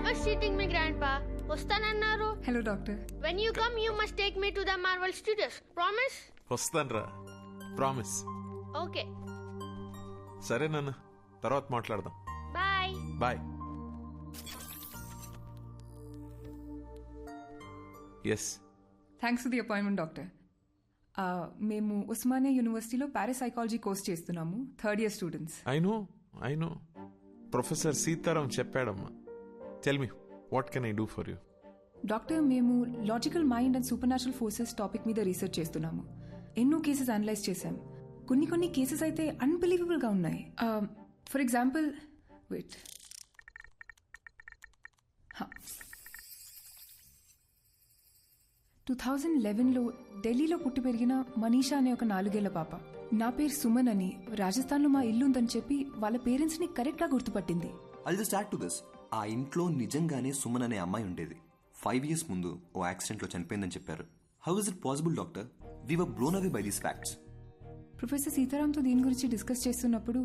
was cheating me, Grandpa. వస్తానన్నారు. Hello doctor. When you come, you must take me to the Marvel Studios. Promise? వస్తానరా, promise. Okay. సరే నాన్న, తర్వాత మాట్లాడదాం. Bye. Bye. Yes. Thanks for the appointment doctor. మేము ఉస్మానియా యూనివర్సిటీలో parapsychology course చేస్తున్నాము, third year students. I know professor Sitaram చెప్పాడమ్మా. Tell me, what can I do for you? Doctor, మేము logical mind and supernatural forces topic మీద research చేస్తున్నాము. ఎన్నో cases analyse చేశాం. కొన్ని కేసెస్ అయితే అన్బిలీవబుల్గా ఉన్నాయి. ఫర్ ఎగ్జాంపుల్, వెయిట్, 2011లో ఢిల్లీలో పుట్టి పెరిగిన మనీషా అనే ఒక 4 ఏళ్ల పాప, నా పేరు సుమన్ అని, రాజస్థాన్లో మా ఇల్లు ఉందని చెప్పి వాళ్ళ పేరెంట్స్ని కరెక్ట్గా గుర్తుపట్టింది. I'll just add to this. ఆ ఇంట్లో నిజంగానే సుమన్ అనే అమ్మాయి ఉండేది. 5 years ముందు ఓ యాక్సిడెంట్లో చనిపోయిందని చెప్పారు. How is it possible doctor? We were blown away by these facts. Professor సీతారాంతో దీని గురించి డిస్కస్ చేస్తున్నప్పుడు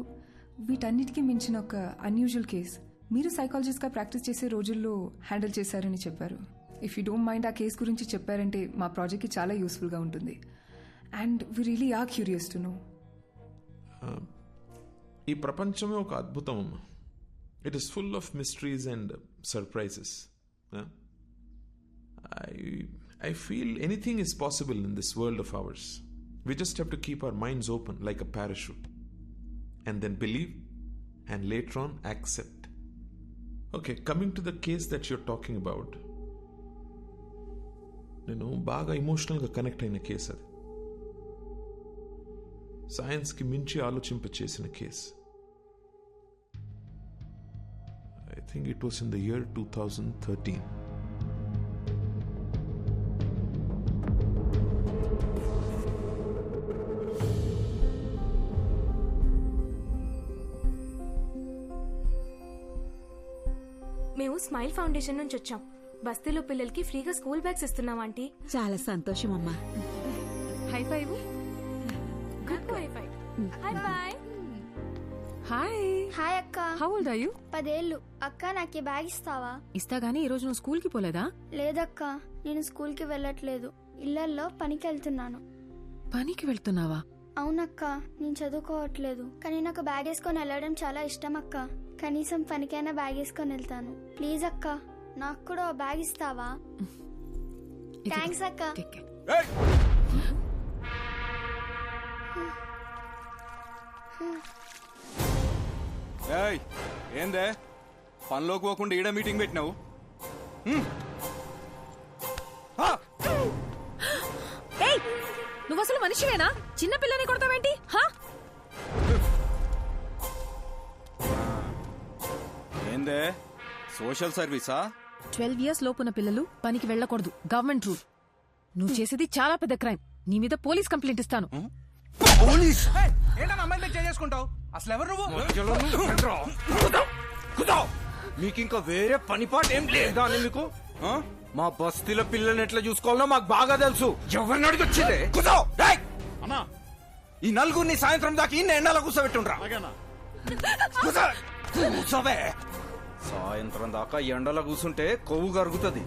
వీటన్నిటికీ మించిన ఒక అన్యూజువల్ కేస్ మీరు సైకాలజిస్ట్గా ప్రాక్టీస్ చేసే రోజుల్లో హ్యాండిల్ చేశారని చెప్పారు. ఇఫ్ యూ డోంట్ మైండ్ ఆ కేస్ గురించి చెప్పారంటే మా ప్రాజెక్ట్కి చాలా యూస్ఫుల్గా ఉంటుంది. And we really are curious to know. ఈ ప్రపంచమే ఒక అద్భుతం అమ్మా. It is full of mysteries and surprises. I feel anything is possible in this world of ours. We just have to keep our minds open like a parachute and then believe and later on accept. Okay, coming to the case that you're talking about, నేను బాగా ఎమోషనల్గా connect అయిన case అది. సైన్స్కి మించి ఆలోచింపచేసిన కేసు. I think it was in the year 2013. మేము స్మైల్ ఫౌండేషన్ నుంచి వచ్చాం. బస్తీలో పిల్లలకి ఫ్రీగా స్కూల్ బ్యాగ్స్ ఇస్తున్నాం ఆంటీ. చాలా సంతోషం అమ్మా. High five. High five. Hi bye. Hi. Hi అక్క. How old are you? 10 ఏళ్ళు. అక్క నాకు బ్యాగ్ ఇస్తావా? ఇస్తా గానీ ఈ రోజు నువ్వు స్కూల్ కి పోలేదా? లేదక్క, నేను స్కూల్ కి వెళ్ళట్లేదు. ఇళ్లల్లో పనికి వెళ్తున్నాను. పనికి వెళ్తున్నావా? అవునక్క, నేను చదువుకోవట్లేదు. కానీ నాకు బ్యాగ్ వేసుకొని వెళ్ళడం చాలా ఇష్టం అక్క. కనీసం పనికైనా బ్యాగ్ వేసుకొని వెళ్తాను. ప్లీజ్ అక్క, నాకు కూడా బ్యాగ్ ఇస్తావా? థ్యాంక్స్ అక్క. ఏందే పనిలోకి పోకుండా ఈడ మీటింగ్ పెట్టినావు? నువ్వు అసలు మనిషివేనా? చిన్న పిల్లని కొడతావేంటి? ఏందే సోషల్ సర్వీసా? 12 years లోపున్న పిల్లలు పనికి వెళ్ళకూడదు, గవర్నమెంట్ రూల్. నువ్వు చేసేది చాలా పెద్ద క్రైమ్. నీ మీద పోలీస్ కంప్లైంట్ ఇస్తాను. పోలీస్? ఏంటన్నా అమ్మాయిని చేసుకుంటావు? అసలు ఎవరు నువ్వు? మీకు ఇంకా వేరే పనిపాట ఏం లేదా అని మీకు? మా బస్తీల పిల్లల్ని ఎట్లా చూసుకోవాలో మాకు బాగా తెలుసు. ఎవరిని అడిగి వచ్చిందే? అన్నా, ఈ నలుగురిని సాయంత్రం దాకా ఇన్ని ఎండలో కూర్చోబెట్టుండ్రా. కూర్చోవే. సాయంత్రం దాకా ఎండలో కూర్చుంటే కొవ్వు కరుగుతుంది.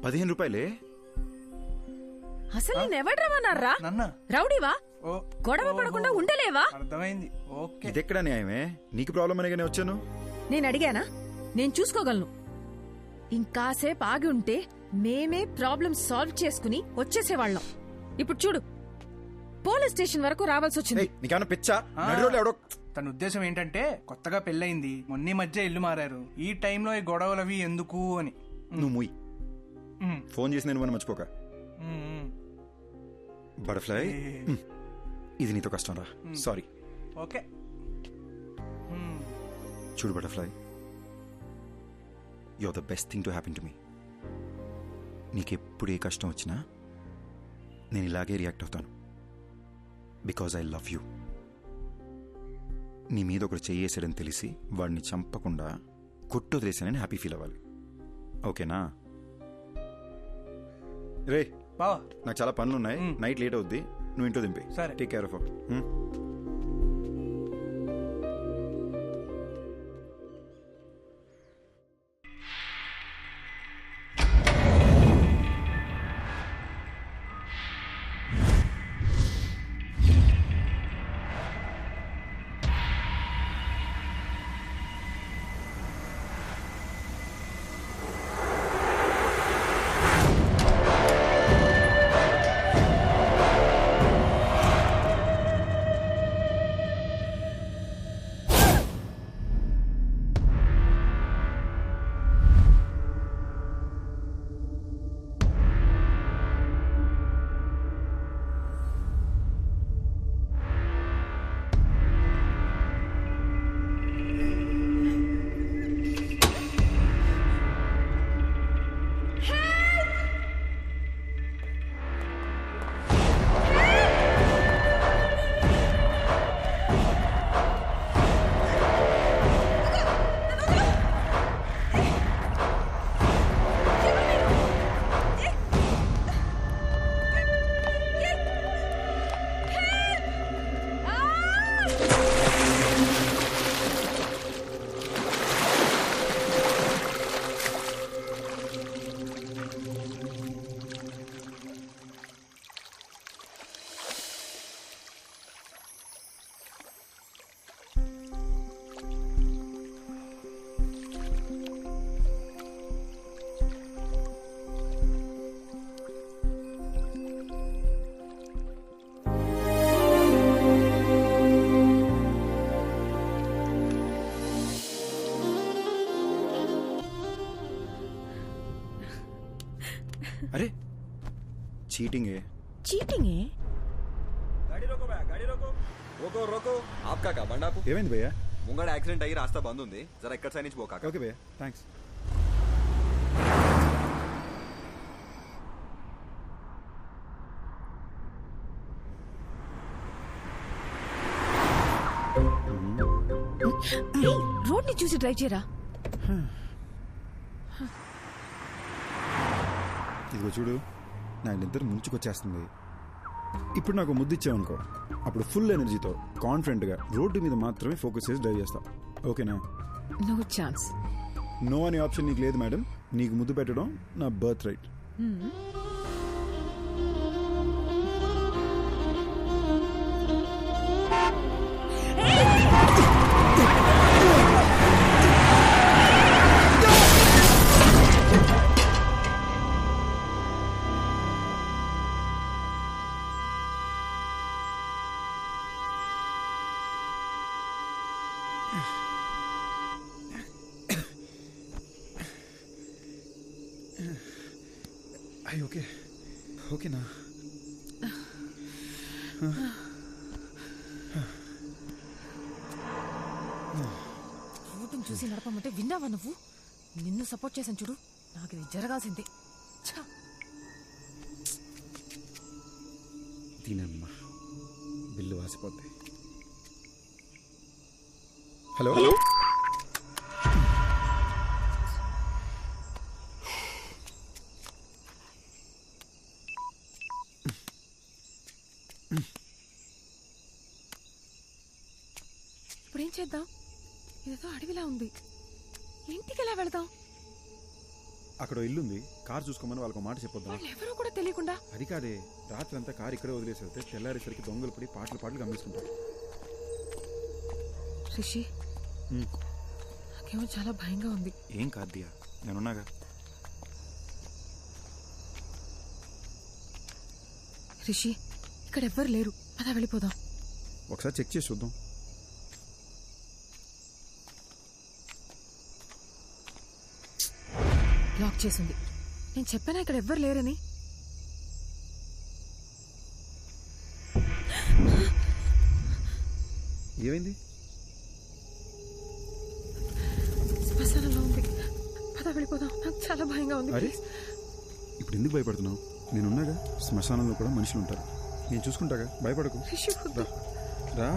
15 రూపాయలే? అసలు నేనెవడ్రమన్నారా? నన్న రౌడీవా? ఓ గొడవ పడకుండా ఉండలేవా? అర్థమైంది. ఓకే ఇదెక్కడా న్యాయమే? నీకు ప్రాబ్లం అనేగానే వచ్చాను. నేను అడిగానా? నేను చూసుకోగలను. ఇంకాసేపు ఆగి ఉంటే మేమే ప్రాబ్లం సాల్వ్ చేసుకుని వచ్చేసేవాళ్ళం. ఇప్పుడు చూడు, పోలీస్ స్టేషన్ వరకు రావాల్సి వచ్చింది. నీకేమన్నా పిచ్చా? నడిరోడ్లో ఎవడో తన ఉద్దేశం ఏంటంటే కొత్తగా పెళ్ళయింది, మొన్న మధ్య ఇల్లు మారారు, ఈ టైంలో ఈ గొడవలు అవి ఎందుకు అని. నువ్వు ముయ్. ఫోన్ చేసి నేను మర్చిపోక. బటర్ఫ్లై, ఇది నీతో కష్టం రా. సారీ. ఓకే చూడు butterfly, you are the best thing to happen to me. నీకెప్పుడు ఏ కష్టం వచ్చినా నేను ఇలాగే రియాక్ట్ అవుతాను. Because I love you. నీ మీద ఒకడు చెయ్యేసాడని తెలిసి వాడిని చంపకుండా కొట్టు వదిలేసానని హ్యాపీ ఫీల్ అవ్వాలి. ఓకేనా? రే బావా, నాకు చాలా పనులు ఉన్నాయి. నైట్ లేట్ అవుద్ది. నువ్వు ఇంట్లో దింపి. సరే. Take care of. अरे चीटिंग है. चीटिंग है? गाड़ी रोको भैया, गाड़ी रोको. रोको रोको. आपका का बंडा आपको ఏమైంది భయ్యా? ముంగడ యాక్సిడెంట్ అయ్యి రాస్తా బంద్ ఉంది. జరా ఇక్కడ సైడ్ నుంచి పోకాక. ఓకే భయ్యా, థ్యాంక్స్. రోడ్ ని చూసి డ్రైవ్ చేయరా. ఇదిగో చూడు, నా ఇద్దరు ముంచుకొచ్చేస్తుంది. ఇప్పుడు నాకు ముద్దు ఇచ్చావనుకో, అప్పుడు ఫుల్ ఎనర్జీతో కాన్ఫిడెంట్గా రోడ్డు మీద మాత్రమే ఫోకస్ చేసి డ్రైవ్ చేస్తాం. ఓకేనా? No chance. నో అనే ఆప్షన్ నీకు లేదు మేడం. నీకు ముద్దు పెట్టడం నా బర్త్ రైట్. అయ్యి ఓకే, ఓకేనా? రోడ్డును చూసి నడపమంటే విన్నావా నువ్వు? నిన్ను సపోర్ట్ చేశాను చూడు, నాకు ఇది జరగాల్సిందే. దీనమ్మా బిల్లు వాసిపోద్ది. హలో, ఇప్పుడు ఏం చేద్దాం? ఇదేదో అడవిలా ఉంది, ఇంటికి ఎలా వెళదాం? అక్కడ ఇల్లుంది, కార్ చూసుకోమని వాళ్ళకి మాట చెప్పొద్దాం. ఎవరో కూడా తెలియకుండా. అది కాదే, రాత్రి అంతా కార్ ఇక్కడే వదిలేసి వెళ్తే తెల్లారేసరికి దొంగలు పడి పాటలు గమనిస్తుంటారు. రిషి, నాకేమో చాలా భయంగా ఉంది. ఏం కాదు దియా, నేనున్నాగా. రిషి, ఇక్కడ ఎవ్వరు లేరు, పద వెళ్ళిపోదాం. ఒకసారి చెక్ చేసి చూద్దాం. లాక్ చేసింది. నేను చెప్పానా ఇక్కడ ఎవ్వరు లేరని? ఏమైంది? శ్మశానంలో ఉంది, పద వెళ్ళిపోదాం. నాకు చాలా భయంగా ఉంది. అరే, ఇప్పుడు ఎందుకు భయపడుతున్నావు? నేనున్నాగా. శ్మశానంలో కూడా మనుషులు ఉంటారు, నేను చూసుకుంటాగా, భయపడకు. రిషి, రా.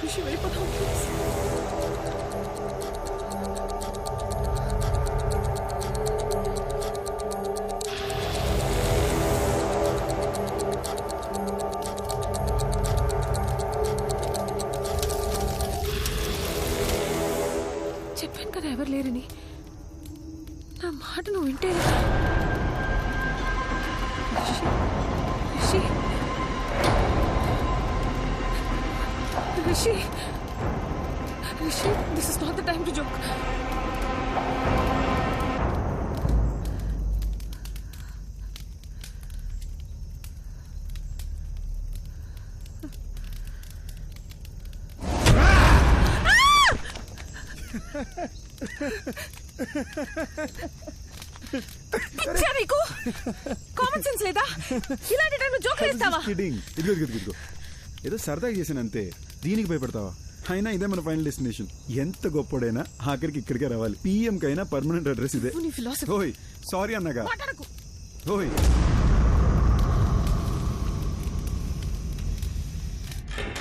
రిషి, వెళ్ళిపోదాం ప్లీజ్. చెప్పాను కదా ఎవరు లేరని. నా మాట నువ్వు వింటే. Rishi, Rishi, Rishi, this is not the time to joke. పిచ్చా నీకు? కామన్ సెన్స్ లేదా? ఇలాంటి టైంలో జోక్ వేస్తావా? ఇదిగో ఏదో సరదాగా చేసాను అంతే, దీనికి భయపడతావా? అయినా ఇదే మన ఫైనల్ డెస్టినేషన్. ఎంత గొప్పడైనా ఆఖరికి ఇక్కడికే రావాలి. PM కైనా పర్మనెంట్ అడ్రస్ ఇదే. ఓయ్ సారీ అన్నగా. ఓయ్